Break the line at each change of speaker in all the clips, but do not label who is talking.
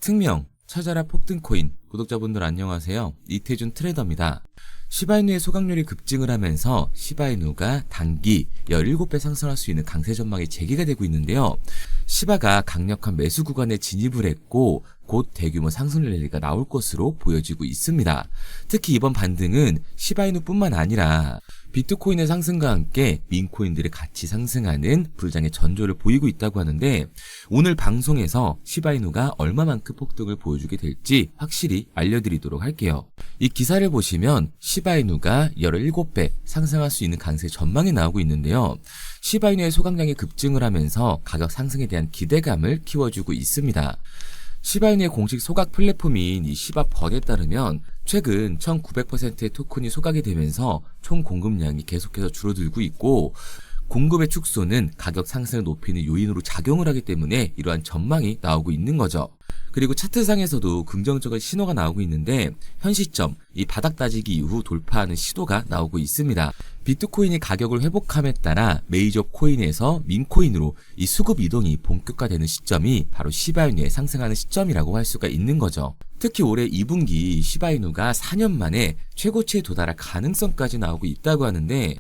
특명, 찾아라 폭등코인 구독자분들 안녕하세요. 이태준 트레이더입니다. 시바이누의 소각률이 급증을 하면서 시바이누가 단기 17배 상승할 수 있는 강세 전망이 제기가 되고 있는데요. 시바가 강력한 매수 구간에 진입을 했고 곧 대규모 상승 랠리가 나올 것으로 보여지고 있습니다. 특히 이번 반등은 시바이누뿐만 아니라 비트코인의 상승과 함께 민코인들이 같이 상승하는 불장의 전조를 보이고 있다고 하는데 오늘 방송에서 시바이누가 얼마만큼 폭등을 보여주게 될지 확실히 알려드리도록 할게요. 이 기사를 보시면 시바이누가 17배 상승할 수 있는 강세 전망이 나오고 있는데요. 시바이누의 소각량이 급증을 하면서 가격 상승에 대한 기대감을 키워주고 있습니다. 시바이누의 공식 소각 플랫폼인 이 시바번에 따르면 최근 1900%의 토큰이 소각이 되면서 총 공급량이 계속해서 줄어들고 있고 공급의 축소는 가격 상승을 높이는 요인으로 작용을 하기 때문에 이러한 전망이 나오고 있는 거죠. 그리고 차트상에서도 긍정적인 신호가 나오고 있는데 현 시점 이 바닥 따지기 이후 돌파하는 시도가 나오고 있습니다. 비트코인이 가격을 회복함에 따라 메이저 코인에서 민코인으로 이 수급 이동이 본격화되는 시점이 바로 시바이누의 상승하는 시점이라고 할 수가 있는 거죠. 특히 올해 2분기 시바이누가 4년 만에 최고치에 도달할 가능성까지 나오고 있다고 하는데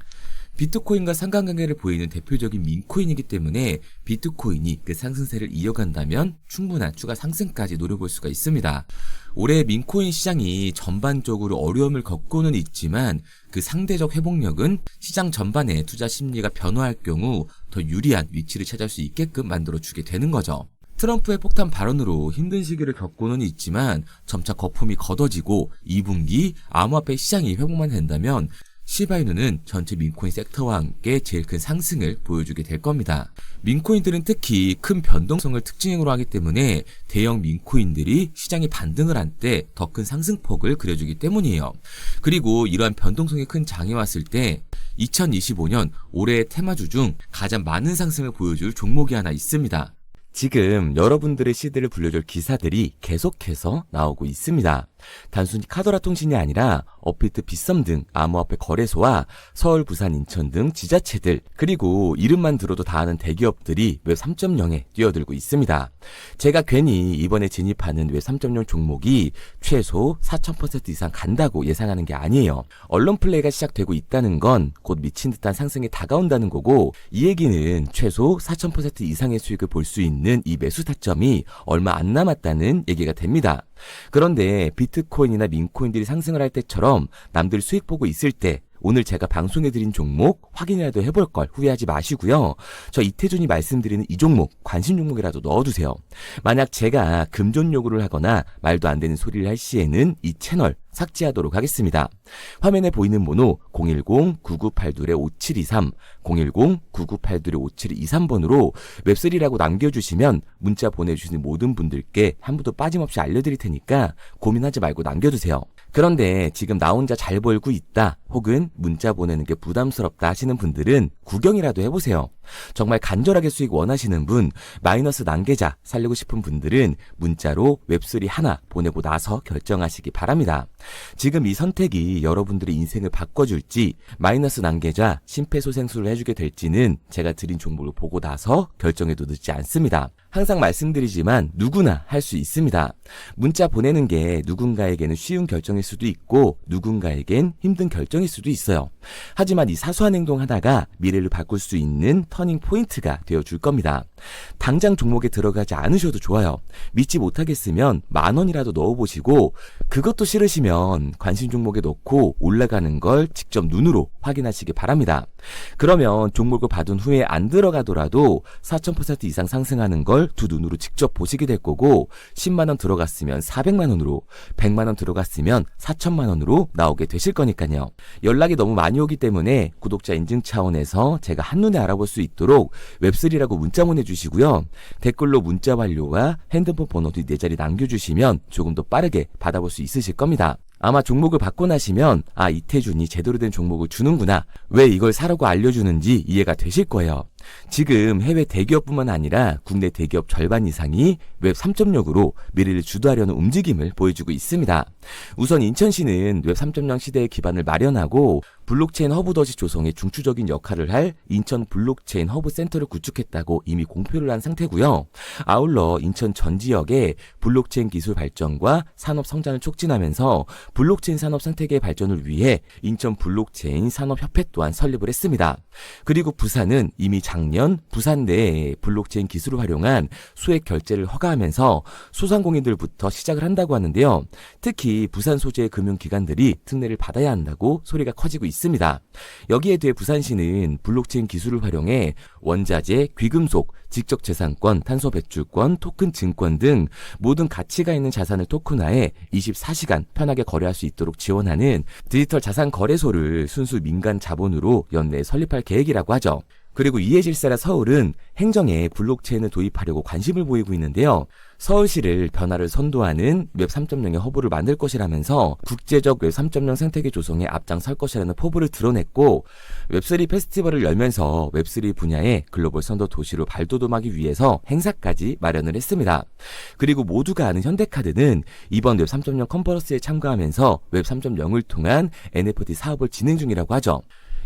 비트코인과 상관관계를 보이는 대표적인 민코인이기 때문에 비트코인이 그 상승세를 이어간다면 충분한 추가 상승까지 노려볼 수가 있습니다. 올해 민코인 시장이 전반적으로 어려움을 겪고는 있지만 그 상대적 회복력은 시장 전반의 투자 심리가 변화할 경우 더 유리한 위치를 찾을 수 있게끔 만들어주게 되는 거죠. 트럼프의 폭탄 발언으로 힘든 시기를 겪고는 있지만 점차 거품이 걷어지고 2분기 암호화폐 시장이 회복만 된다면 시바이누는 전체 민코인 섹터와 함께 제일 큰 상승을 보여주게 될 겁니다. 민코인들은 특히 큰 변동성을 특징으로 하기 때문에 대형 민코인들이 시장이 반등을 한 때 더 큰 상승폭을 그려주기 때문이에요. 그리고 이러한 변동성이 큰 장이 왔을 때 2025년 올해의 테마주 중 가장 많은 상승을 보여줄 종목이 하나 있습니다. 지금 여러분들의 시대를 불려줄 기사들이 계속해서 나오고 있습니다. 단순히 카더라 통신이 아니라 업비트, 빗썸 등 암호화폐 거래소와 서울, 부산, 인천 등 지자체들 그리고 이름만 들어도 다 아는 대기업들이 웹 3.0에 뛰어들고 있습니다. 제가 괜히 이번에 진입하는 웹 3.0 종목이 최소 4000% 이상 간다고 예상하는 게 아니에요. 언론 플레이가 시작되고 있다는 건 곧 미친 듯한 상승이 다가온다는 거고 이 얘기는 최소 4000% 이상의 수익을 볼 수 있는 이 매수 타점이 얼마 안 남았다는 얘기가 됩니다. 그런데 비트코인이나 민코인들이 상승을 할 때처럼 남들 수익 보고 있을 때 오늘 제가 방송해드린 종목 확인이라도 해볼 걸 후회하지 마시고요. 저 이태준이 말씀드리는 이 종목 관심 종목이라도 넣어두세요. 만약 제가 금전 요구를 하거나 말도 안 되는 소리를 할 시에는 이 채널 삭제하도록 하겠습니다. 화면에 보이는 번호 010-9982-5723 010-9982-5723번으로 웹3라고 남겨주시면 문자 보내주시는 모든 분들께 한 분도 빠짐없이 알려드릴 테니까 고민하지 말고 남겨주세요. 그런데 지금 나 혼자 잘 벌고 있다 혹은 문자 보내는 게 부담스럽다 하시는 분들은 구경이라도 해보세요. 정말 간절하게 수익 원하시는 분, 마이너스 난계자 살리고 싶은 분들은 문자로 웹3 하나 보내고 나서 결정하시기 바랍니다. 지금 이 선택이 여러분들의 인생을 바꿔줄지 마이너스 난계자 심폐소생술을 해주게 될지는 제가 드린 종목을 보고 나서 결정해도 늦지 않습니다. 항상 말씀드리지만 누구나 할 수 있습니다. 문자 보내는 게 누군가에게는 쉬운 결정일 수도 있고 누군가에겐 힘든 결정일 수도 있어요. 하지만 이 사소한 행동 하나가 미래를 바꿀 수 있는 터닝 포인트가 되어줄 겁니다. 당장 종목에 들어가지 않으셔도 좋아요. 믿지 못하겠으면 10,000원이라도 넣어보시고 그것도 싫으시면 관심 종목에 넣고 올라가는 걸 직접 눈으로 확인하시기 바랍니다. 그러면 종목을 받은 후에 안 들어가더라도 4000% 이상 상승하는 걸 두 눈으로 직접 보시게 될 거고 10만원 들어갔으면 400만원으로 100만원 들어갔으면 4천만원으로 나오게 되실 거니까요. 연락이 너무 많이 오기 때문에 구독자 인증 차원에서 제가 한눈에 알아볼 수 있도록 웹3라고 문자 보내주시고요. 댓글로 문자 완료와 핸드폰 번호 뒤 4자리 남겨주시면 조금 더 빠르게 받아볼 수 있으실 겁니다. 아마 종목을 받고 나시면 이태준이 제대로 된 종목을 주는구나, 왜 이걸 사라고 알려주는지 이해가 되실 거예요. 지금 해외 대기업뿐만 아니라 국내 대기업 절반 이상이 웹 3.0으로 미래를 주도하려는 움직임을 보여주고 있습니다. 우선 인천시는 웹 3.0 시대의 기반을 마련하고 블록체인 허브 덫이 조성에 중추적인 역할을 할 인천 블록체인 허브 센터를 구축했다고 이미 공표를 한 상태고요. 아울러 인천 전 지역의 블록체인 기술 발전과 산업 성장을 촉진하면서 블록체인 산업 생태계의 발전을 위해 인천 블록체인 산업협회 또한 설립을 했습니다. 그리고 부산은 이미 작년 부산 내에 블록체인 기술을 활용한 소액 결제를 허가하면서 소상공인들부터 시작을 한다고 하는데요. 특히 부산 소재의 금융기관들이 특례를 받아야 한다고 소리가 커지고 있습니다. 여기에 대해 부산시는 블록체인 기술을 활용해 원자재, 귀금속, 지적재산권, 탄소배출권, 토큰 증권 등 모든 가치가 있는 자산을 토큰화해 24시간 편하게 거래할 수 있도록 지원하는 디지털 자산 거래소를 순수 민간 자본으로 연내에 설립할 계획이라고 하죠. 그리고 이에 질세라 서울은 행정에 블록체인을 도입하려고 관심을 보이고 있는데요. 서울시를 변화를 선도하는 웹 3.0의 허브를 만들 것이라면서 국제적 웹 3.0 생태계 조성에 앞장설 것이라는 포부를 드러냈고 웹3 페스티벌을 열면서 웹3 분야의 글로벌 선도 도시로 발돋움하기 위해서 행사까지 마련을 했습니다. 그리고 모두가 아는 현대카드는 이번 웹 3.0 컨퍼런스에 참가하면서 웹 3.0을 통한 NFT 사업을 진행 중이라고 하죠.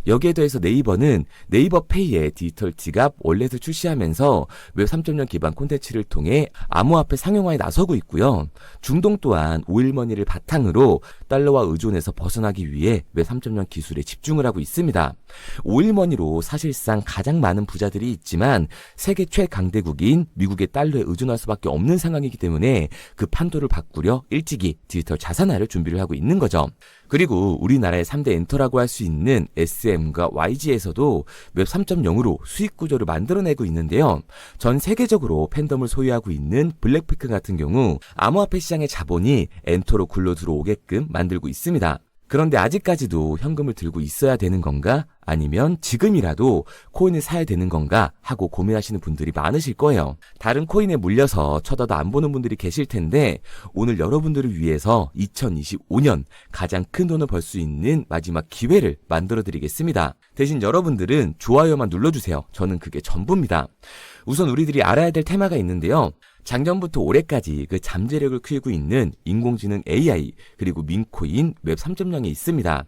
여기에 더해서 네이버는 네이버 페이의 디지털 지갑 월렛을 출시하면서 웹 3.0 기반 콘텐츠를 통해 암호화폐 상용화에 나서고 있고요. 중동 또한 오일머니를 바탕으로 달러와 의존에서 벗어나기 위해 웹 3.0 기술에 집중을 하고 있습니다. 오일머니로 사실상 가장 많은 부자들이 있지만 세계 최강대국인 미국의 달러에 의존할 수밖에 없는 상황이기 때문에 그 판도를 바꾸려 일찍이 디지털 자산화를 준비를 하고 있는 거죠. 그리고 우리나라의 3대 엔터라고 할 수 있는 SM과 YG에서도 웹 3.0으로 수익 구조를 만들어내고 있는데요. 전 세계적으로 팬덤을 소유하고 있는 블랙핑크 같은 경우 암호화폐 시장의 자본이 엔터로 굴러 들어오게끔 만들고 있습니다. 그런데 아직까지도 현금을 들고 있어야 되는 건가? 아니면 지금이라도 코인을 사야 되는 건가? 하고 고민하시는 분들이 많으실 거예요. 다른 코인에 물려서 쳐다도 안 보는 분들이 계실 텐데 오늘 여러분들을 위해서 2025년 가장 큰 돈을 벌 수 있는 마지막 기회를 만들어 드리겠습니다. 대신 여러분들은 좋아요만 눌러주세요. 저는 그게 전부입니다. 우선 우리들이 알아야 될 테마가 있는데요. 작년부터 올해까지 그 잠재력을 키우고 있는 인공지능 AI 그리고 민코인 웹 3.0에 있습니다.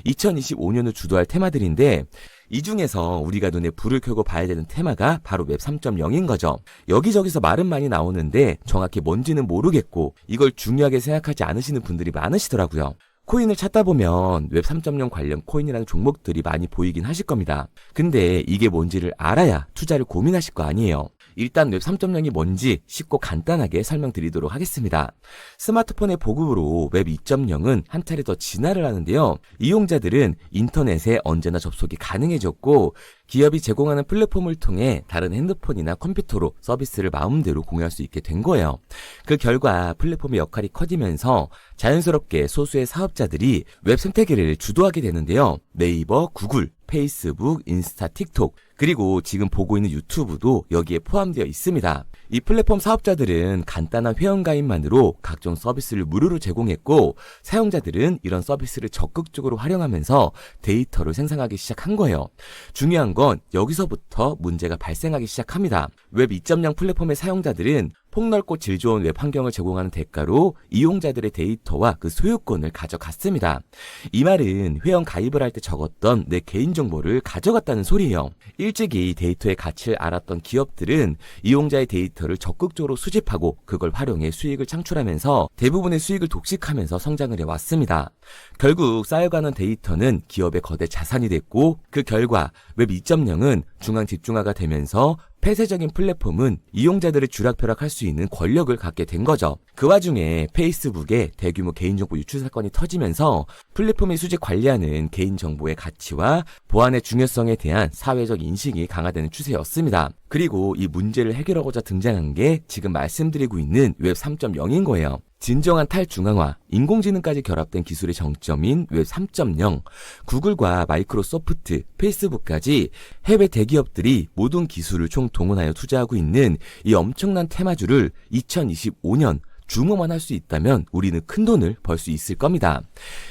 2025년을 주도할 테마들인데 이 중에서 우리가 눈에 불을 켜고 봐야 되는 테마가 바로 웹 3.0인 거죠. 여기저기서 말은 많이 나오는데 정확히 뭔지는 모르겠고 이걸 중요하게 생각하지 않으시는 분들이 많으시더라고요. 코인을 찾다 보면 웹 3.0 관련 코인이라는 종목들이 많이 보이긴 하실 겁니다. 근데 이게 뭔지를 알아야 투자를 고민하실 거 아니에요. 일단 웹 3.0이 뭔지 쉽고 간단하게 설명드리도록 하겠습니다. 스마트폰의 보급으로 웹 2.0은 한 차례 더 진화를 하는데요. 이용자들은 인터넷에 언제나 접속이 가능해졌고 기업이 제공하는 플랫폼을 통해 다른 핸드폰이나 컴퓨터로 서비스를 마음대로 공유할 수 있게 된 거예요. 그 결과 플랫폼의 역할이 커지면서 자연스럽게 소수의 사업자들이 웹 생태계를 주도하게 되는데요. 네이버, 구글, 페이스북, 인스타, 틱톡, 그리고 지금 보고 있는 유튜브도 여기에 포함되어 있습니다. 이 플랫폼 사업자들은 간단한 회원가입만으로 각종 서비스를 무료로 제공했고 사용자들은 이런 서비스를 적극적으로 활용하면서 데이터를 생성하기 시작한 거예요. 중요한 건 여기서부터 문제가 발생하기 시작합니다. 웹 2.0 플랫폼의 사용자들은 폭넓고 질 좋은 웹 환경을 제공하는 대가로 이용자들의 데이터와 그 소유권을 가져갔습니다. 이 말은 회원 가입을 할 때 적었던 내 개인정보를 가져갔다는 소리예요. 일찍이 데이터의 가치를 알았던 기업들은 이용자의 데이터를 적극적으로 수집하고 그걸 활용해 수익을 창출하면서 대부분의 수익을 독식하면서 성장을 해왔습니다. 결국 쌓여가는 데이터는 기업의 거대 자산이 됐고 그 결과 웹 2.0은 중앙 집중화가 되면서 폐쇄적인 플랫폼은 이용자들의 쥐락펴락할 수 있는 권력을 갖게 된 거죠. 그 와중에 페이스북에 대규모 개인정보 유출 사건이 터지면서 플랫폼의 수집 관리하는 개인정보의 가치와 보안의 중요성에 대한 사회적 인식이 강화되는 추세였습니다. 그리고 이 문제를 해결하고자 등장한 게 지금 말씀드리고 있는 웹 3.0인 거예요. 진정한 탈중앙화, 인공지능까지 결합된 기술의 정점인 웹 3.0, 구글과 마이크로소프트, 페이스북까지 해외 대기업들이 모든 기술을 총동원하여 투자하고 있는 이 엄청난 테마주를 2025년 주목만 할 수 있다면 우리는 큰 돈을 벌 수 있을 겁니다.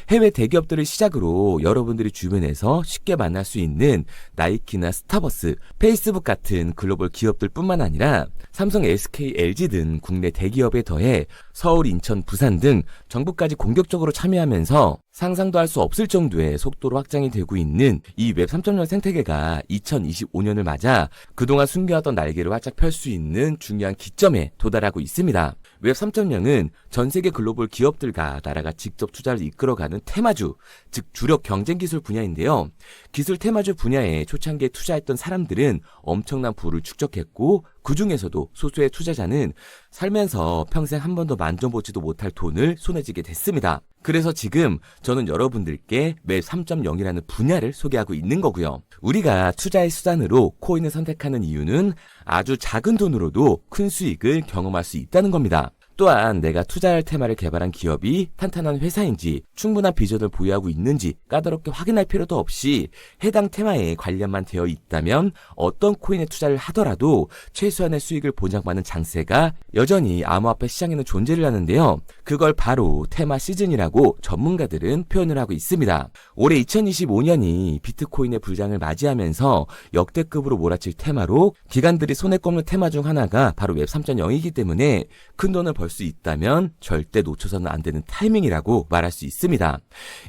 해외 대기업들을 시작으로 여러분들이 주변에서 쉽게 만날 수 있는 나이키나 스타버스, 페이스북 같은 글로벌 기업들 뿐만 아니라 삼성, SK, LG 등 국내 대기업에 더해 서울, 인천, 부산 등 정부까지 공격적으로 참여하면서 상상도 할 수 없을 정도의 속도로 확장이 되고 있는 이 웹 3.0 생태계가 2025년을 맞아 그동안 숨겨왔던 날개를 활짝 펼 수 있는 중요한 기점에 도달하고 있습니다. 웹 3.0은 전 세계 글로벌 기업들과 나라가 직접 투자를 이끌어가는 테마주, 즉 주력 경쟁 기술 분야인데요. 기술 테마주 분야에 초창기에 투자했던 사람들은 엄청난 부를 축적했고 그 중에서도 소수의 투자자는 살면서 평생 한 번도 만져보지도 못할 돈을 손에 쥐게 됐습니다. 그래서 지금 저는 여러분들께 웹 3.0이라는 분야를 소개하고 있는 거고요. 우리가 투자의 수단으로 코인을 선택하는 이유는 아주 작은 돈으로도 큰 수익을 경험할 수 있다는 겁니다. 또한 내가 투자할 테마를 개발한 기업이 탄탄한 회사인지 충분한 비전을 보유하고 있는지 까다롭게 확인할 필요도 없이 해당 테마에 관련만 되어 있다면 어떤 코인에 투자를 하더라도 최소한의 수익을 보장받는 장세가 여전히 암호화폐 시장에는 존재를 하는데요. 그걸 바로 테마 시즌이라고 전문가들은 표현을 하고 있습니다. 올해 2025년이 비트코인의 불장을 맞이하면서 역대급으로 몰아칠 테마로 기관들이 손에 꼽는 테마 중 하나가 바로 웹 3.0이기 때문에 큰 돈을 벌 수 있다면 절대 놓쳐서는 안 되는 타이밍이라고 말할 수 있습니다.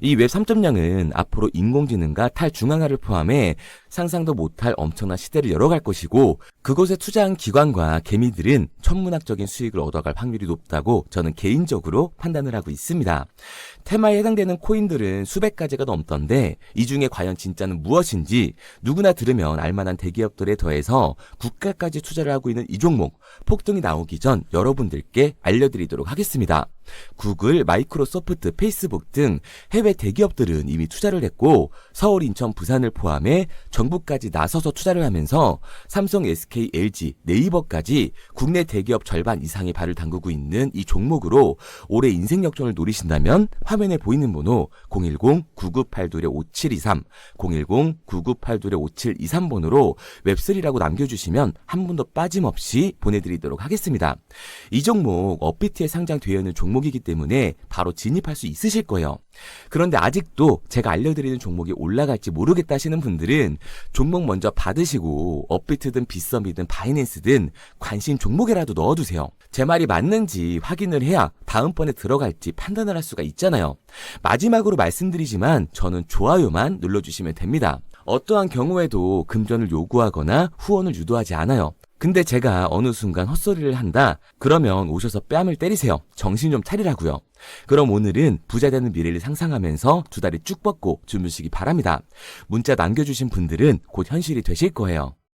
이 웹 3.0은 앞으로 인공지능과 탈중앙화를 포함해 상상도 못할 엄청난 시대를 열어갈 것이고 그곳에 투자한 기관과 개미들은 천문학적인 수익을 얻어갈 확률이 높다고 저는 개인적으로 판단을 하고 있습니다. 테마에 해당되는 코인들은 수백 가지가 넘던데 이 중에 과연 진짜는 무엇인지 누구나 들으면 알만한 대기업들에 더해서 국가까지 투자를 하고 있는 이 종목 폭등이 나오기 전 여러분들께 알려드리도록 하겠습니다. 구글, 마이크로소프트, 페이스북 등 해외 대기업들은 이미 투자를 했고 서울, 인천, 부산을 포함해 정부까지 나서서 투자를 하면서 삼성, SK, LG, 네이버까지 국내 대기업 절반 이상의 발을 담그고 있는 이 종목으로 올해 인생 역전을 노리신다면 화면에 보이는 번호 010-9982-5723, 010-9982-5723번으로 웹3라고 남겨주시면 한 분도 빠짐없이 보내드리도록 하겠습니다. 이 종목 업비트에 상장되어 있는 종목이기 때문에 바로 진입할 수 있으실 거예요. 그런데 아직도 제가 알려드리는 종목이 올라갈지 모르겠다 하시는 분들은 종목 먼저 받으시고 업비트든 빗썸이든 바이낸스든 관심 종목에라도 넣어두세요. 제 말이 맞는지 확인을 해야 다음번에 들어갈지 판단을 할 수가 있잖아요. 마지막으로 말씀드리지만 저는 좋아요만 눌러주시면 됩니다. 어떠한 경우에도 금전을 요구하거나 후원을 유도하지 않아요. 근데 제가 어느 순간 헛소리를 한다? 그러면 오셔서 뺨을 때리세요. 정신 좀 차리라고요. 그럼 오늘은 부자 되는 미래를 상상하면서 두 다리 쭉 뻗고 주무시기 바랍니다. 문자 남겨주신 분들은 곧 현실이 되실 거예요.